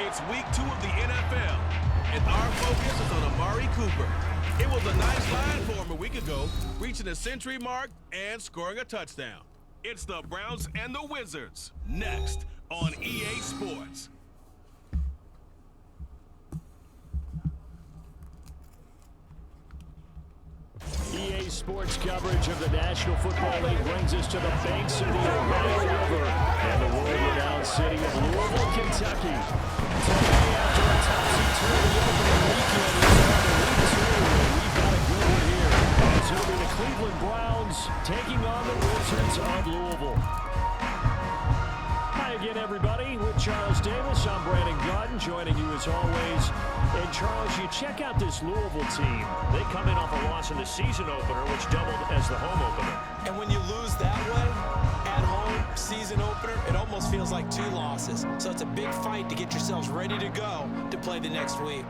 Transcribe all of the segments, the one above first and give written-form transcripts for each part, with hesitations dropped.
It's week 2 of the NFL, and our focus is on Amari Cooper. It was a nice line for him a week ago, reaching the century mark and scoring a touchdown. It's the Browns and the Wizards, next on EA Sports. EA Sports coverage of the National Football League brings us to the banks of the Ohio River and the world-renowned city of Louisville, Kentucky. Today, after a topsy-turvy opening weekend, we've got a good one here. It's going to be the Cleveland Browns taking on the Wizards of Louisville. Hi again, everybody. With Charles Davis, I'm Brandon Gordon, joining you as always. And Charles, you check out this Louisville team. They come in off a loss in the season opener, which doubled as the home opener. And when you lose that way, at home, season opener, it almost feels like 2 losses. So it's a big fight to get yourselves ready to go to play the next week.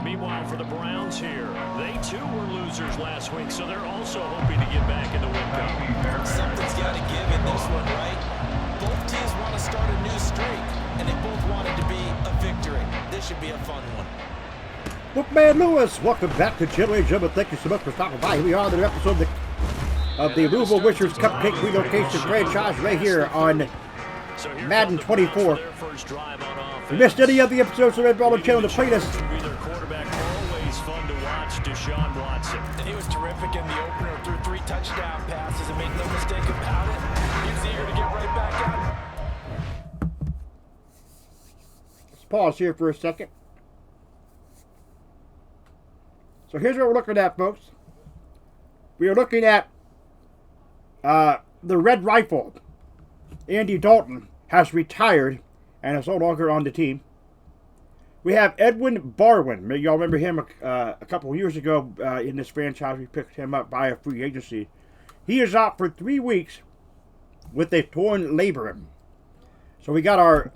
Meanwhile, for the Browns here, they too were losers last week, so they're also hoping to get back in the win column. Something's got to give in this one, right? Both teams want to start a new streak, and they both want it to be a victory. This should be a fun one. Bookman Lewis, welcome back to Generation Jumbo. Thank you so much for stopping by. Here we are on the episode of the Louisville Wizards Cupcake Relocation franchise right here on Madden 24. If you missed any of the episodes of the Red Ball channel, the playlist. Always fun to watch, Deshaun Watson. And he was terrific in the opener, threw 3 touchdown passes and made no mistake about it. He was eager to get right back at it. Let's pause here for a second. So here's what we're looking at, folks. We are looking at the Red Rifle. Andy Dalton has retired and is no longer on the team. We have Edwin Barwin. Maybe y'all remember him a couple of years ago in this franchise. We picked him up via free agency. He is out for 3 weeks with a torn labrum. So we got our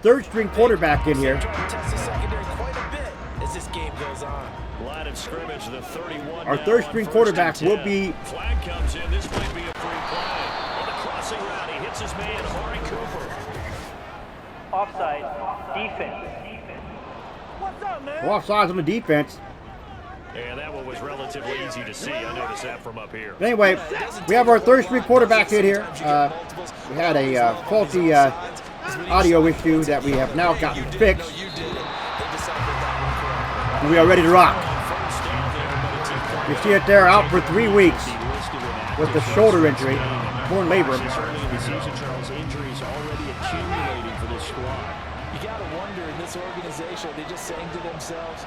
third-string quarterback in here. Test the secondary quite a bit as this game goes on. Line of scrimmage, the 31. Our third-string quarterback will be. Flag comes in. This might be a free play. On the crossing route, he hits his man, Amari Cooper. Offside. Defense. What's up, man? Offsides on the defense. And that one was relatively easy to see. I noticed that from up here. Anyway, we have our third-string quarterback in here. We had a faulty audio issue that we have now gotten fixed. And we are ready to rock. You see it there, out for 3 weeks with the shoulder injury, torn labrum. Injuries already accumulating for this squad. You got to wonder in this organization, they just saying to themselves,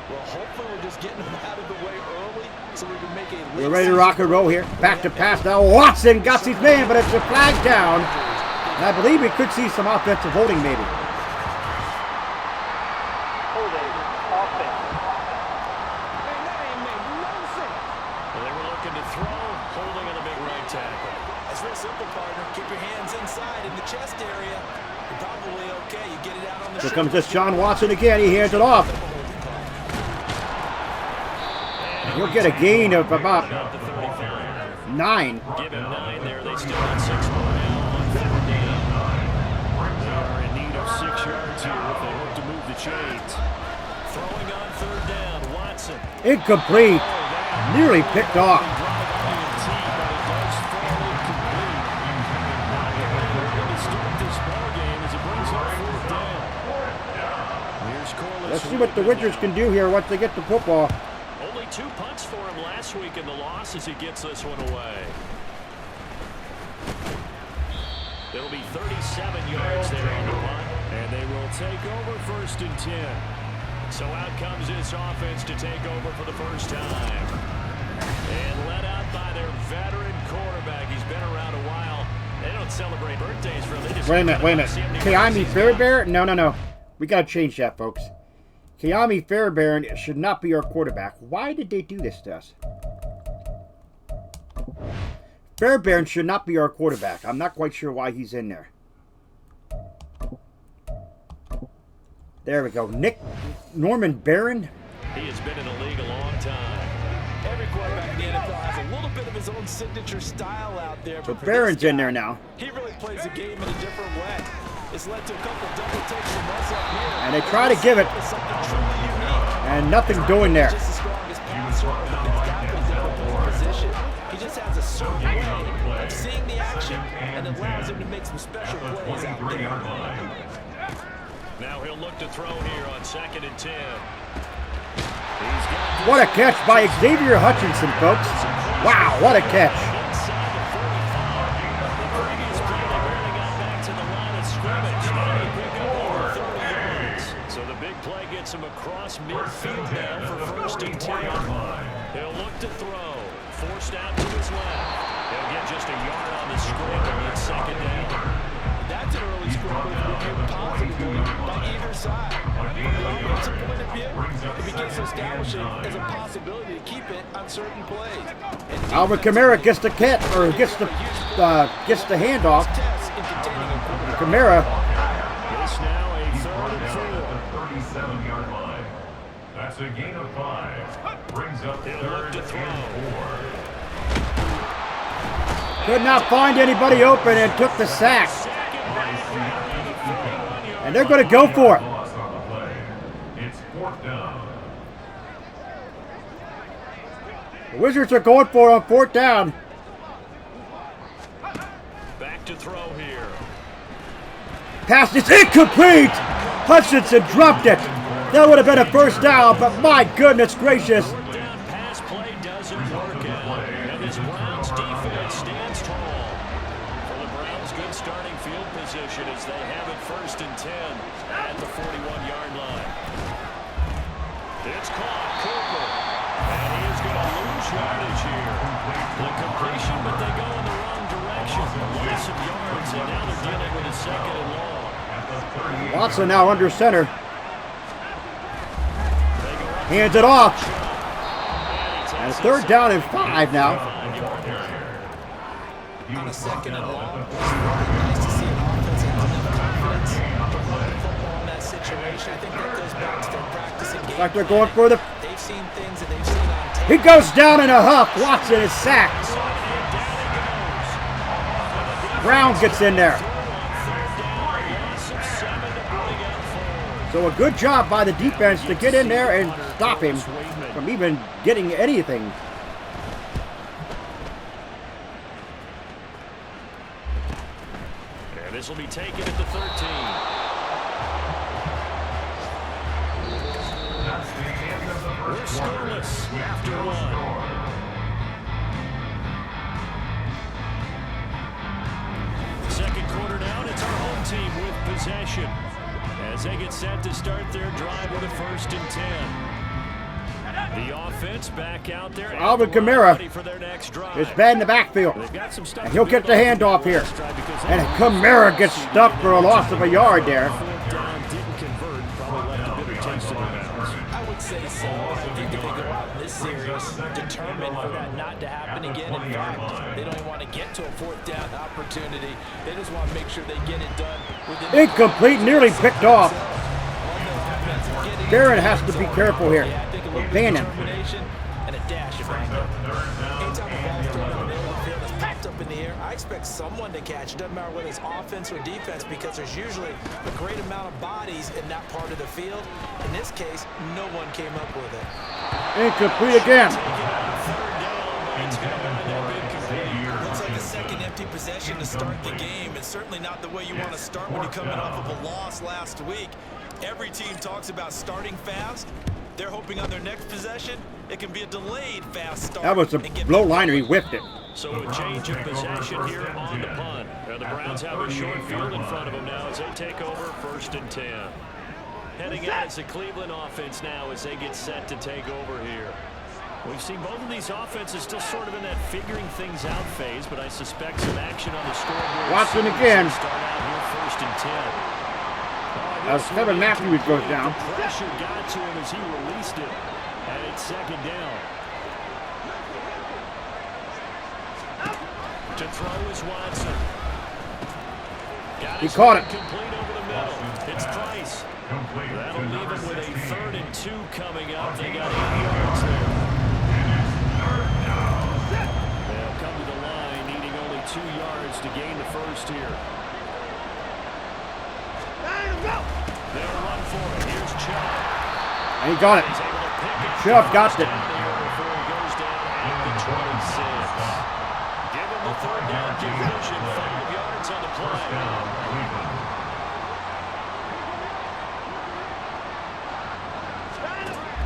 well, hopefully we're just getting them out of the way early so we can make a We're ready to rock and roll here. Back to pass now. Watson got his man, but it's a flag down. And I believe we could see some offensive holding maybe. Holding. Offense. They were looking to throw, holding on a big right tackle. That's real simple, partner. Keep your hands inside in the chest area. You're probably okay. You get it out on the Here comes this John Watson again. He hands it off. He'll get a gain of about 9. Give him 9 there. They still got 6 more now on 4 down. They are in need of 6 yards here if they hope to move the chains. Throwing on 3rd down, Watson. Incomplete. Nearly picked off. Let's see what the Wizards can do here once they get the football. Only 2 punts for him last week in the loss as he gets this one away. It'll be 37 yards there on the punt, and they will take over 1st and 10. So out comes this offense to take over for the first time. And led out by their veteran quarterback. He's been around a while. They don't celebrate birthdays for him. They just Wait a minute. Keami Fairbairn? No. We got to change that, folks. Keami Fairbairn should not be our quarterback. Why did they do this to us? Fairbairn should not be our quarterback. I'm not quite sure why he's in there. There we go. Norman Barron. He has been in the league a long time. Every quarterback in the NFL has a little bit of his own signature style out there. So Barron's in there now. He really plays the game in a different way. It's led to a couple double takes from us up here. And they try to give it. Something truly unique. And nothing doing there. Just the strongest passer or the best athlete in the position. He just has a certain way of seeing the action, and it allows him to make some special plays out there. Now he'll look to throw here on 2nd and 10. What a catch by Xavier Hutchinson, folks. Wow, what a catch. So the big play gets him across midfield now for 1st and 10. He'll look to throw. Forced out to his left. He'll get just a yard on the scramble on 2nd down. That's an early scramble viewed positively by either side. From the offensive point of view, it begins to establish it as a possibility to keep it on certain plays. And Alvin Kamara gets the catch, or gets the handoff. tests in containing a quarterback. Kamara. This now a 3rd and 4. 37-yard line. That's a gain of 5. Brings up He'll look 3rd to throw. and 4. Could not find anybody open and took the sack. And they're going to go for it. Loss on the play. It's 4th down. The Wizards are going for it on 4th down. Back to throw here. Pass is incomplete. Hutchinson dropped it. That would have been a 1st down, but my goodness gracious. Fourth down pass play doesn't work out. And this Browns defense stands tall. For the Browns, good starting field position as they have it 1st and 10 at the 41-yard line. It's caught, Cooper. And he is going to lose yardage here. The completion, but they go in the wrong direction. Loss of yards, and now they're dealing with a 2nd and long. Watson now under center. Hands it off. And 3rd down and 5 now. On a 2nd and long, it's really nice to see an offense have enough confidence to run the football in that situation. I think that goes back to their practicing game. Like they're going for the... They've seen things that they've seen on tape. He goes down in a huff. Watson is sacked. Brown gets in there. So a good job by the defense to get in there and stop him from even getting anything. And this will be taken at the 13. We're scoreless after 1. Second quarter down, it's our home team with possession as they get set to start their drive with a 1st and 10. The offense back out there. Alvin Kamara ready for their next drive. is bad in the backfield. They've got some stuff And he'll to get the build on handoff here. last drive because And they- Kamara gets stuffed for a loss of a yard there. 4th down, didn't convert, probably left a bitter taste in their mouths. I would say so. I think if they go out in this series determined for that not to happen again, in fact, they don't even want to get to a 4th down opportunity. They just want to make sure they get it done within Incomplete, nearly picked off. on their offense and getting it Barron done. has to be careful here. Yeah, I think a little bit of Bannon. determination and a dash of anger. Anytime a ball's thrown in the middle of the field, it's popped up in the air, I expect someone to catch. It doesn't matter whether it's offense or defense because there's usually a great amount of bodies in that part of the field. In this case, no one came up with it. Incomplete again. Looks like a second empty possession to start the game. It's certainly not the way you want to start when you're coming off of a loss last week. Every team talks about starting fast. They're hoping on their next possession, it can be a delayed fast start. That was a and get low liner. He whiffed it. So a change of possession here on the punt. The Browns have a short field in front of them now as they take over 1st and 10. Heading out as the Cleveland offense now as they get set to take over here. We've seen both of these offenses still sort of in that figuring things out phase, but I suspect some action on the scoreboard. Watson again. Start out here 1st and 10. As Kevin Matthews goes down. The pressure got to him as he released it, and it's 2nd down. To throw is Watson. He caught it. Complete over the middle. It's Price. That'll leave him with a 3rd and 2 coming up. They got 8 yards there. They'll come to the line needing only 2 yards to gain the 1st here. And he got it. Chubb got it. Give him the third down conversion. 5 yards on the play.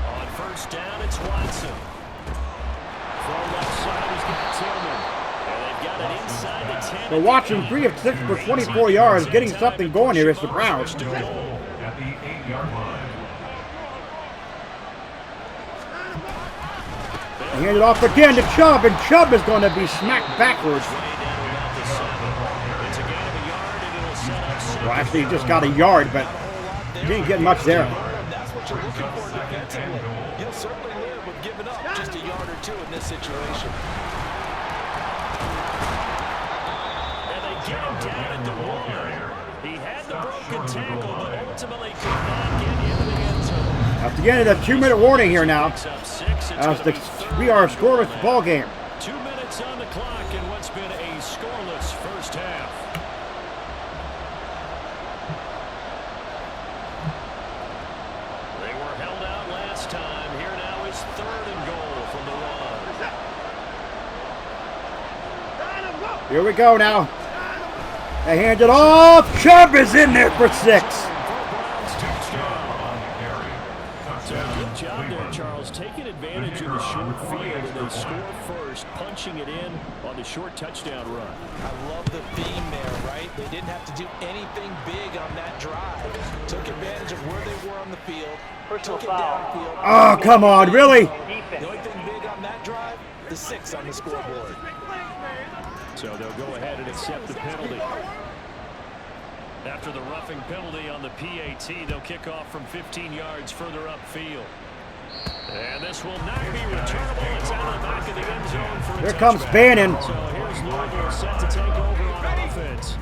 On first down, it's Watson. From left side, he's got Tillman. And they've got it inside the 10. So Watson 3 of 6 for 24 yards, getting something going here is the Browns. At the 8-yard line. He handed off again to Chubb, and Chubb is going to be smacked backwards. Well, actually, he just got a yard, but he didn't get much there. That's what you're looking for defensively. He'll certainly live with giving up just a yard or two in this situation. And they get him down at the 1. He had the broken tackle, but ultimately could not get into the end zone. At the end of the 2-minute warning here now, we are a scoreless ball game. 2 minutes on the clock in what's been a scoreless first half. They were held out last time. Here now is 3rd and goal from the 1. Here we go now. They hand it off. Chubb is in there for 6. Good job there, Charles, taking advantage of the short field, and they score first, punching it in on the short touchdown run. I love the theme there, right? They didn't have to do anything big on that drive. Took advantage of where they were on the field. Took it downfield. Oh, come on, really? The only thing big on that drive, the 6 on the scoreboard. So they'll go ahead and accept the penalty. After the roughing penalty on the PAT, they'll kick off from 15 yards further upfield. And this will not be returnable. It's out of the back of the end zone for a Here comes touchback. Bannon. So here's Louisville set to take over on offense.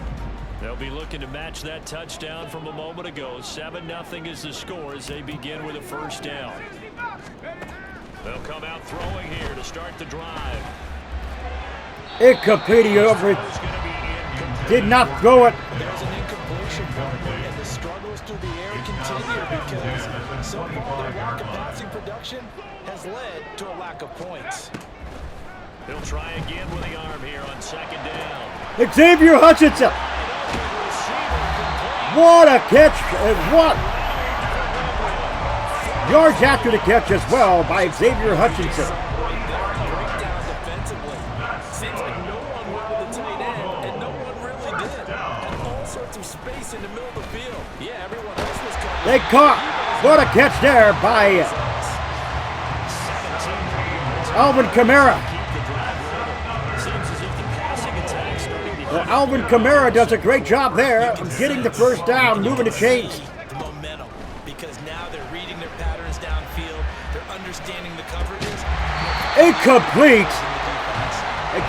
They'll be looking to match that touchdown from a moment ago. 7-0 is the score as they begin with a first down. They'll come out throwing here to start the drive. Incomplete over. Did not throw it. There's an incompletion partner, and the struggles through the air continue because so far their lack of passing production has led to a lack of points. He'll try again with the arm here on 2nd down. Xavier Hutchinson. What a catch. And what? Yards after the catch as well by Xavier Hutchinson. Breakdown defensively. Seems like no one went with the tight end, and no one really did. Had all sorts of space in the middle of the field. Yeah, everyone else was coming. They caught. What a catch there by Alvin Kamara. Well, Alvin Kamara does a great job there of getting the first down, moving the chains. Momentum, because now they're reading their patterns downfield. They're understanding the coverages. Incomplete.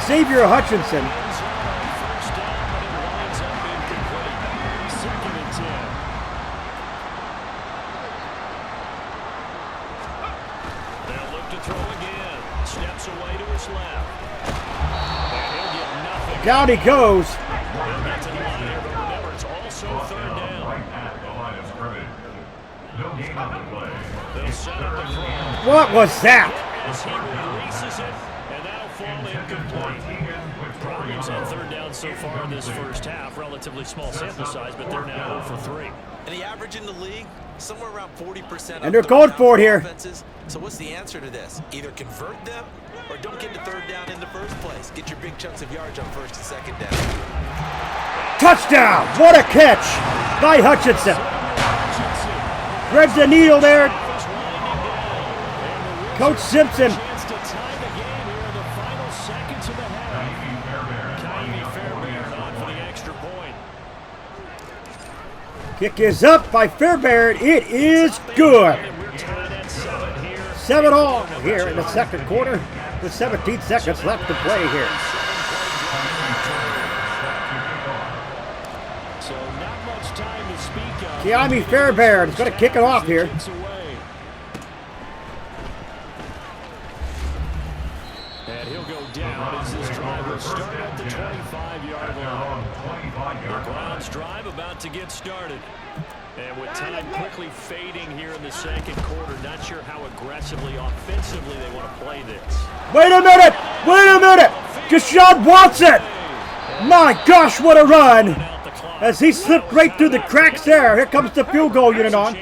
Xavier Hutchinson. First down, but it winds up incomplete. 2nd and 10. They'll look to throw again. Steps away to his left. And he'll get nothing. Down he goes. He'll get to the line here, but remember, it's also 3rd down. Right at the line of scrimmage. No gain on the play. They'll set up the throw. What was that? As he releases it, and that'll fall incomplete. Problems on 3rd down so far in this first half. Relatively small sample size, but they're now 0 for 3. And the average in the league, somewhere around 40%. And they're going for it here. Offenses. So what's the answer to this? Either convert them or don't get the 3rd down in the first place. Get your big chunks of yards on 1st and 2nd down. Touchdown! What a catch by Hutchinson. Threads the needle there. Coach Simpson. Chance to tie the game here in the final seconds of the half. Kyrie Fairbairn on for the extra point. Kick is up by Fairbairn. It is good. And we're tied at 7 here. 7-all here in the second quarter with 17 seconds left to play here. So not much time to speak of. Kiami Fairbairn is going to kick it off here. Kicks away. And he'll go down as this drive will start at the 25-yard line. The Browns drive about to get started. And with time quickly fading here in the second quarter, not sure how aggressively, offensively they want to play this. Wait a minute! Wait a minute! Deshaun Watson! My gosh, what a run! As he slipped right through the cracks there. Here comes the field goal unit on.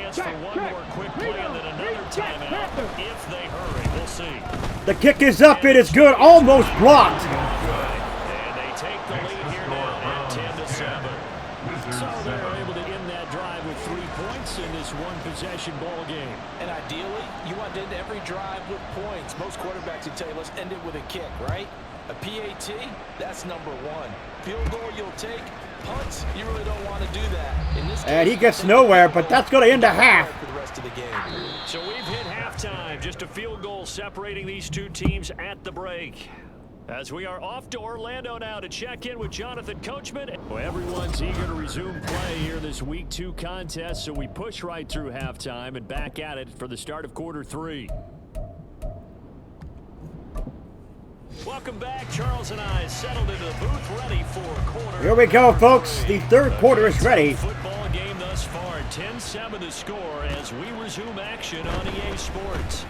The kick is up. It is good. Almost blocked. And they take the lead here now at 10-7. So they're able to end that drive with 3 points in this one-possession ball game. And ideally, you want to end every drive with points. Most quarterbacks would tell you, let's end it with a kick, right? A PAT, that's number one. Field goal you'll take. Punts, you really don't want to do that. In this case, And he gets nowhere, but that's going to end a half. For the rest of the game. So we've hit halftime. Just a field goal separating these two teams at the break. As we are off to Orlando now to check in with Jonathan Coachman. Well, everyone's eager to resume play here this Week 2 contest, so we push right through halftime and back at it for the start of quarter 3. Welcome back. Charles and I settled into the booth, ready for quarter. Here we go, folks. The third quarter is ready. Football game thus far, 10-7 the score as we resume action on EA Sports.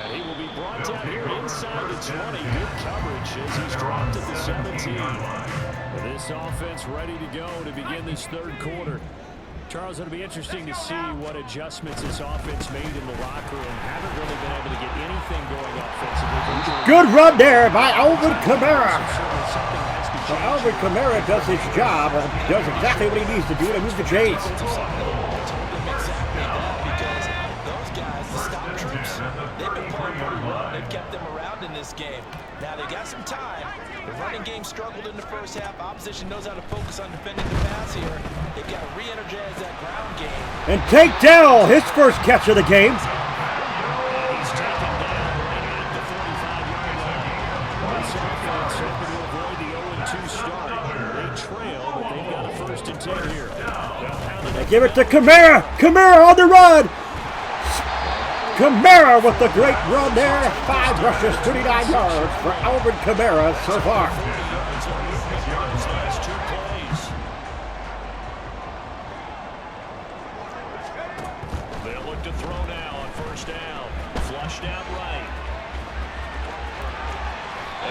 And he will be brought down here inside the 20. Good coverage as he's dropped at the 17. This offense ready to go to begin this third quarter. Charles, it'll be interesting to see what adjustments this offense made in the locker room. Haven't really been able to get anything going offensively. Good run there by Alvin Kamara. So Alvin Kamara does his job, does exactly what he needs to do to move the chains. Exactly that, because those guys, the stop troops, they've been playing pretty well. They've kept them around in this game. Now they got some time. The running game struggled in the first half. Opposition knows how to focus on defending the pass here. They've got to re-energize that ground game. And take Dell, his first catch of the game. He's taken down right at the 45-yard line. This offense hoping to avoid the 0-2 start. They trail, but they've got a 1st and 10 here. They give it to Kamara. Kamara on the run. Kamara with the great run there. 5 rushes, 39 yards for Alvin Kamara so far. They'll look to throw now on 1st down. Flushed out right.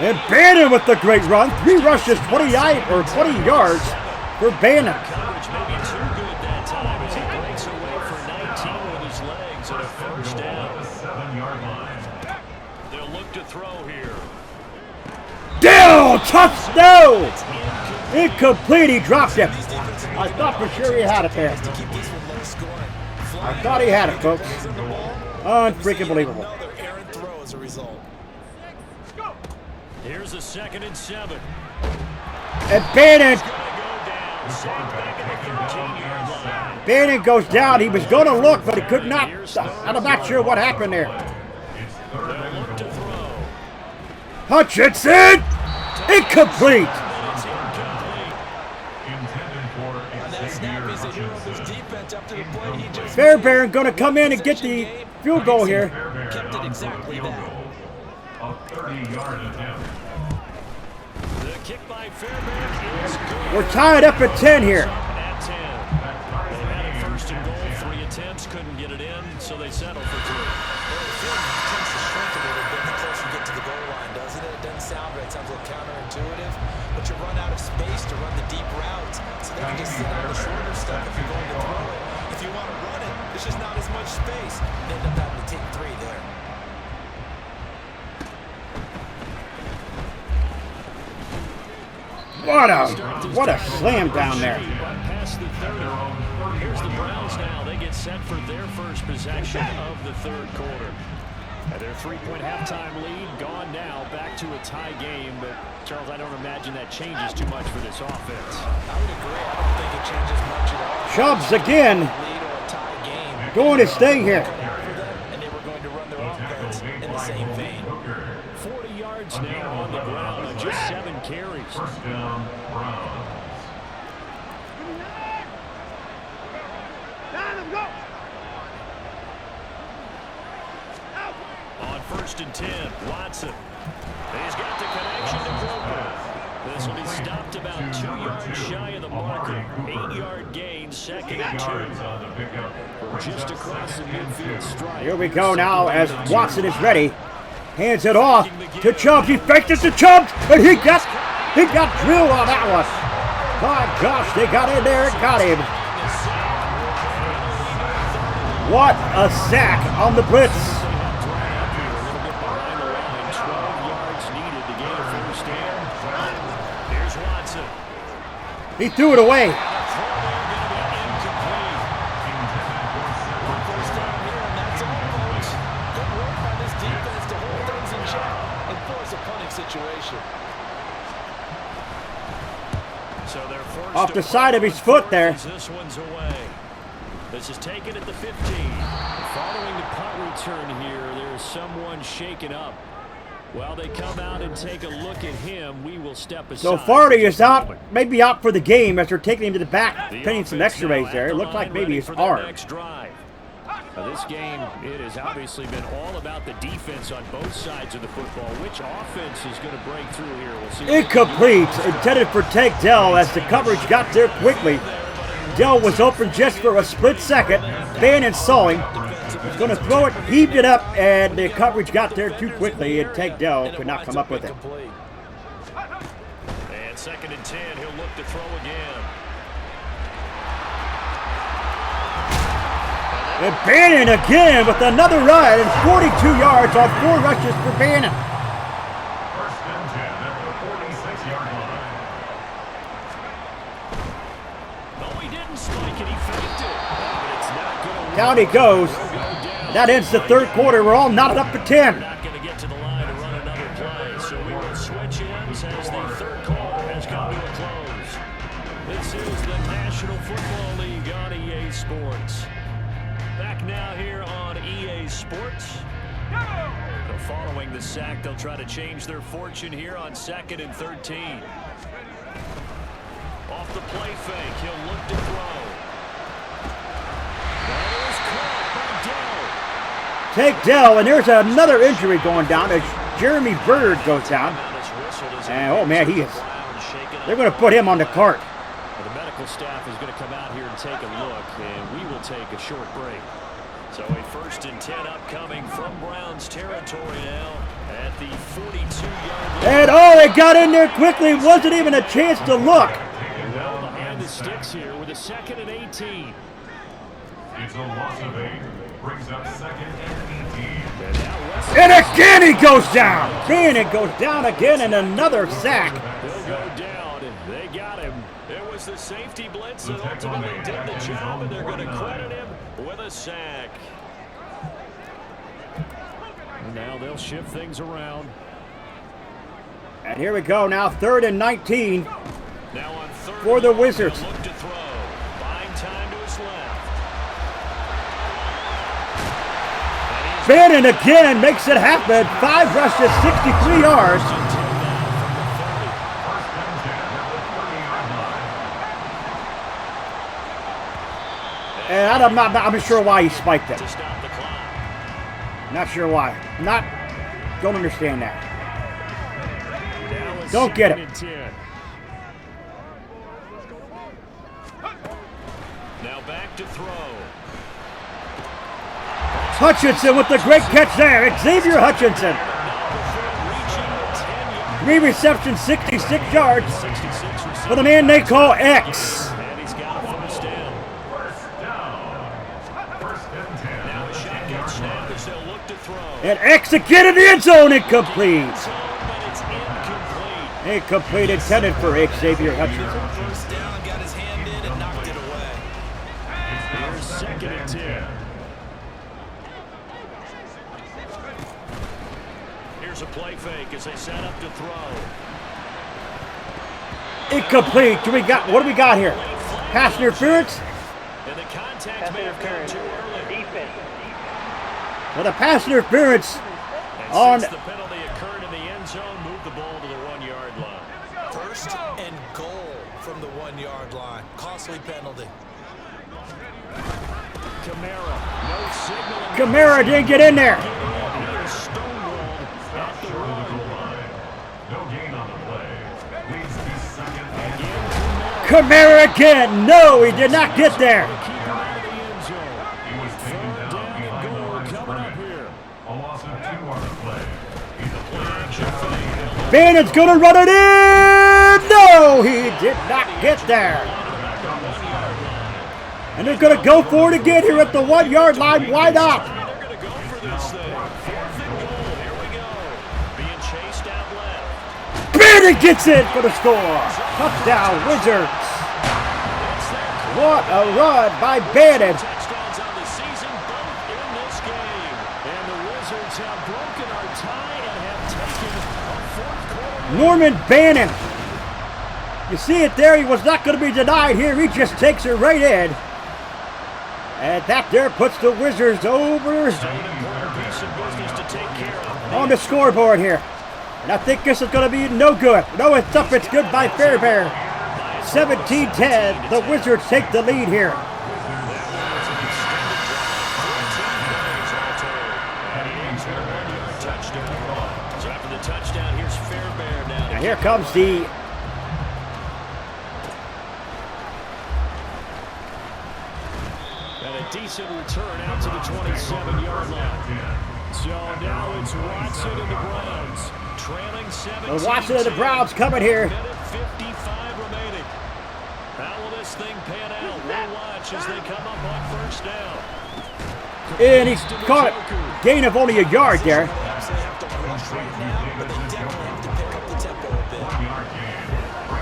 And Bannon with the great run. 3 rushes, 20 yards for Bannon. Coverage may be too good that time as he breaks away for 19 with his legs and a 1st down. 7-yard line. They'll look to throw here. Dell, touchdown! Incomplete, he dropped it. I thought for sure he had it there. I thought he had it, folks. Unfreaking believable. Another errant throw as a result. Here's a 2nd and 7. And Bannon, Sacked back at the 13-yard line. Bannon goes down. He was going to look, but he could not. I'm not sure what happened there. They'll look to throw. Hutchinson, incomplete. It's incomplete. Intended for a That snap is a hero of his defense up to the plate. He just Fairbairn going to come in and get the field goal here. kept it exactly field that. goal. A 30-yard attempt. The kick by Fairbairn is good. We're tied up at 10 here. At 10. They had a 1st and goal. 3 attempts, couldn't get it in, so they settle for 3. Well, the field tends to shrink a little bit the closer you get to the goal line, doesn't it? It doesn't sound right. It sounds a little counterintuitive. But you run out of space to run the deep routes. So they can just sit on the shorter stuff if you're going to throw it. If you want to run it, there's just not as much space. You end up having to take 3 there. What a slam down there. Past the 30. Here's the Browns now. They get set for their first possession of the third quarter. And their 3-point halftime lead gone now, back to a tie game. But, Charles, I don't imagine that changes too much for this offense. I would agree. I don't think it changes much at all. Chubbs again Lead or a tie game. doing his thing here. And they were going to run their offense in the same vein. 40 yards now on the ground on just 7 carries. 1st down, Browns. On 1st and 10, Watson. He's got the connection to Broker. This will be stopped about 2 yards shy of the marker. 8-yard gain, 2nd and 2. Just across the midfield stripe. Here we go now as Watson is ready. Hands it off to Chubbs. He faked it to Chubbs, and he got drilled on that one. My gosh, they got in there and got him. What a sack on the blitz. He threw it away. Off the side of his foot there. This one's away. This is taken at the 15. Following the punt return here, there's someone shaken up. While they come out and take a look at him, we will step aside. So Farley is out, maybe out for the game as they're taking him to the back, pinning some x-rays there. It looked like maybe his arm. Now this game, it has obviously been all about the defense on both sides of the football. Which offense is going to break through here? We'll see. Incomplete, intended for Tank Dell as the coverage got there quickly. Dell was open just for a split second. Bannon saw him. He's going to throw it, heaved it up, and the coverage got there too quickly, and Tank Dell could not come up with it. And 2nd and 10, he'll look to throw again. And Bannon again with another run and 42 yards on 4 rushes for Bannon. First and 10 at the 46-yard line. No, he didn't spike it. He faked it. But it's not going to work. Down he goes. That ends the 3rd quarter. We're all knotted up for 10. Not going to get to the line to run another play. So we will switch ends as the 3rd quarter has come to a close. This is the National Football League on EA Sports. Back now here on EA Sports. So following the sack, they'll try to change their fortune here on 2nd and 13. Off the play fake, he'll look to throw. That is caught by Dell. Take Dell, and there's another injury going down as Jeremy Bird goes down. And oh man, they're going to put him on the cart. The medical staff is going to come out here and take a look, and we will take a short break. So a 1st and 10 upcoming from Browns territory now at the 42-yard line. And oh, they got in there quickly. Wasn't even a chance to look. Well behind the sticks here with a 2nd and 18. It's a loss of 8. Brings up 2nd and 18. And again he goes down. Bannon goes down again and another sack. He'll go down, and they got him. It was the safety blitz that ultimately did the job, and they're going to credit him with a sack. And now they'll shift things around. And here we go now, 3rd and 19 Now on 3rd for the Wizards. look to throw. Buying time to his left. Bannon again makes it happen. 5 rushes, 63 yards. And I'm not sure why he spiked it. Not sure why. Don't understand that. Don't get it. Now back to throw. Hutchinson with the great catch there. Xavier Hutchinson. 3 receptions, 66 yards for the man they call X. And he's got a first down. First and 10. Now a shotgun snap as they'll look to throw. And X again in the end zone, incomplete. But it's incomplete. Incomplete, intended for Xavier Hutchinson. First down, got his hand in and knocked it away. Here's 2nd and 10. Here's a play fake as they set up to throw. Incomplete. What do we got here? Pass interference? And the contact Pass may have come interference. too early. Defense. Well, the pass interference And on. since the penalty occurred in the end zone, move the ball to the 1-yard line. 1st and goal from the 1-yard line. Costly penalty. Kamara, no signal. Kamara didn't get in there. He is stonewalled at the Short of the run. goal line. No gain on the play. Leads Kamara again. No, he did not get there. Keep him out of the end zone. He was taken Third down down and on goal yards coming up remaining. here. A loss of 2 on the play. He's a player in Bannon's going to run it in. No, he did not get there. And they're going to go for it again here at the 1 yard line. Why not? They're going to go for this thing. 4th and goal. Here we go. Being chased out left. Bannon gets it for the score. Touchdown, Wizards. What a run by Bannon. Touchdowns on the season, both in this game. And the Wizards have broken our tie and have taken a 4th quarter. Norman Bannon. You see it there. He was not going to be denied here. He just takes it right in. And that there puts the Wizards over Still an important piece of business to take care of. on the scoreboard here. And I think this is going to be no good. No, it's up. It's good by Fairbairn. 17-10. The Wizards take the lead here. So after the touchdown, here's Fairbairn now. And here comes the And a decent return out to the 27-yard line. So now it's Watson and the Browns. Trailing 17. Watson and the Browns coming here. Minute 55 remaining. How will this thing pan out? We'll watch as they come up on first down. And he's caught it. Gain of only a yard there. They absolutely have to rush right now, but they definitely have to pick up the tempo a bit.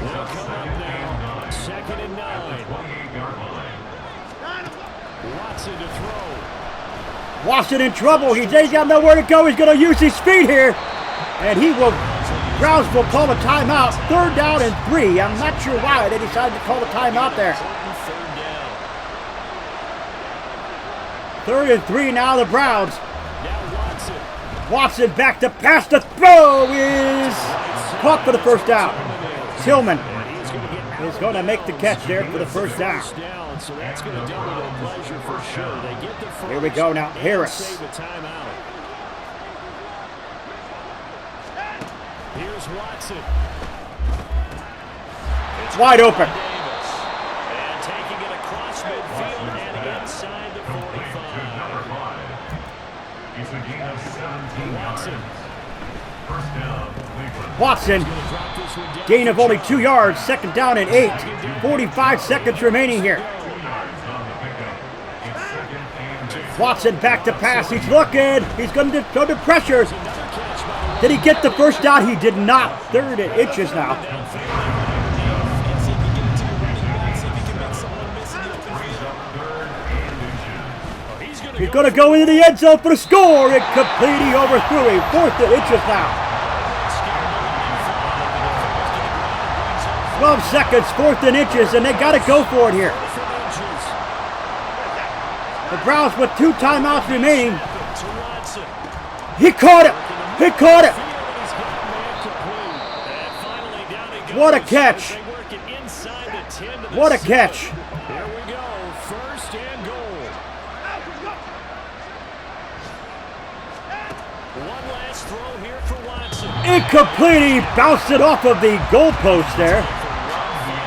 They'll come up now. 2nd and 9. Watson to throw. Watson in trouble. He ain't got nowhere to go. He's going to use his speed here. And he will, Browns will call a timeout. 3rd down and 3. I'm not sure why they decided to call a timeout there. 3rd and 3 now, the Browns. Now Watson. Watson back to pass. The throw is caught for the first down. Tillman is going to make the catch there for the first down. So that's going to double their pleasure for sure. They get the first. Here we go now. Harris. Save a timeout. Here's Watson. It's Wide open. Davis. And taking it across midfield and inside the 45. Number 5. It's a gain of 17 Watson. yards. First down, Cleveland. Watson, Drop this one down. gain of only 2 yards. 2nd down and 8. 45 seconds remaining here. 2 yards on the pickup. It's 2nd and 8. Watson back to pass. He's looking. He's going to go to pressure. Another catch by Did he get the first down? He did not. 3rd and inches now. See if you can get it to your running back. See if you can make someone miss in the open field. 3rd and inches. He's going He's going to go into the end zone for the score. Incomplete. He overthrew him. 4th and inches now. 12 seconds. 4th and inches. And they got to go for it here. The Browns with 2 timeouts remaining. to Watson. He caught it. He caught it. What a catch. What a catch. Here we go. 1st and goal. One last throw here for Watson. Incomplete. He bounced it off of the goalpost there.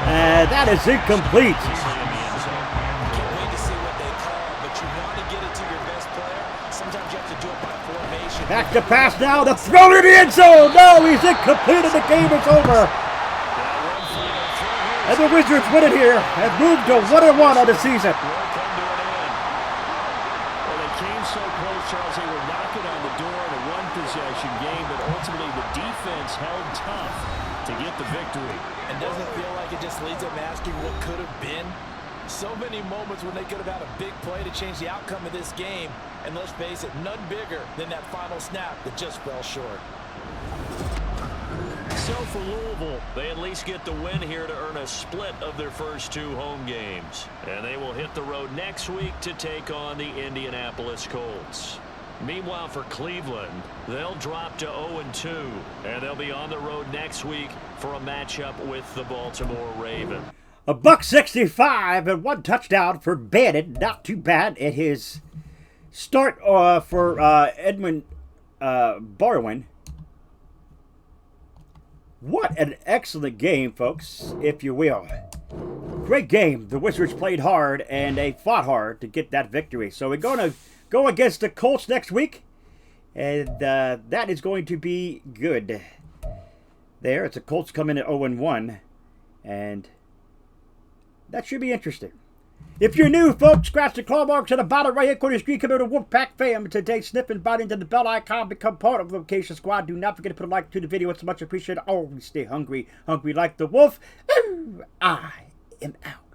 And that is incomplete. Can't wait to see what they call, but you want to get it to your best player. Sometimes you have to do it by formation. Back to pass now. The throw to the end zone. No, he's incomplete and the game is over. And the Wizards win it here and move to 1-1 on the season. Well, they came so close, Charles. They were knocking on the door in a one-possession game, but ultimately the defense held tough to get the victory. And doesn't it feel like it just leads them asking what could have been? So many moments when they could have had a big play to change the outcome of this game. And let's face it, none bigger than that final snap that just fell short. So for Louisville, they at least get the win here to earn a split of their first 2 home games. And they will hit the road next week to take on the Indianapolis Colts. Meanwhile, for Cleveland, they'll drop to 0-2, and they'll be on the road next week for a matchup with the Baltimore Ravens. $165 and 1 touchdown for Bannon. Not too bad at his start for Edmund Barwin. What an excellent game, folks, if you will. great game. The Wizards played hard, and they fought hard to get that victory. So we're going to go against the Colts next week, and that is going to be good. There, it's the Colts coming at 0-1, and that should be interesting. If you're new, folks, scratch the claw marks at the bottom right-hand corner of the screen. Come over to Wolfpack fam today. Snip and bite into the bell icon. Become part of the Location Squad. Do not forget to put a like to the video. It's much appreciated. Always stay hungry. Hungry like the wolf. I am out.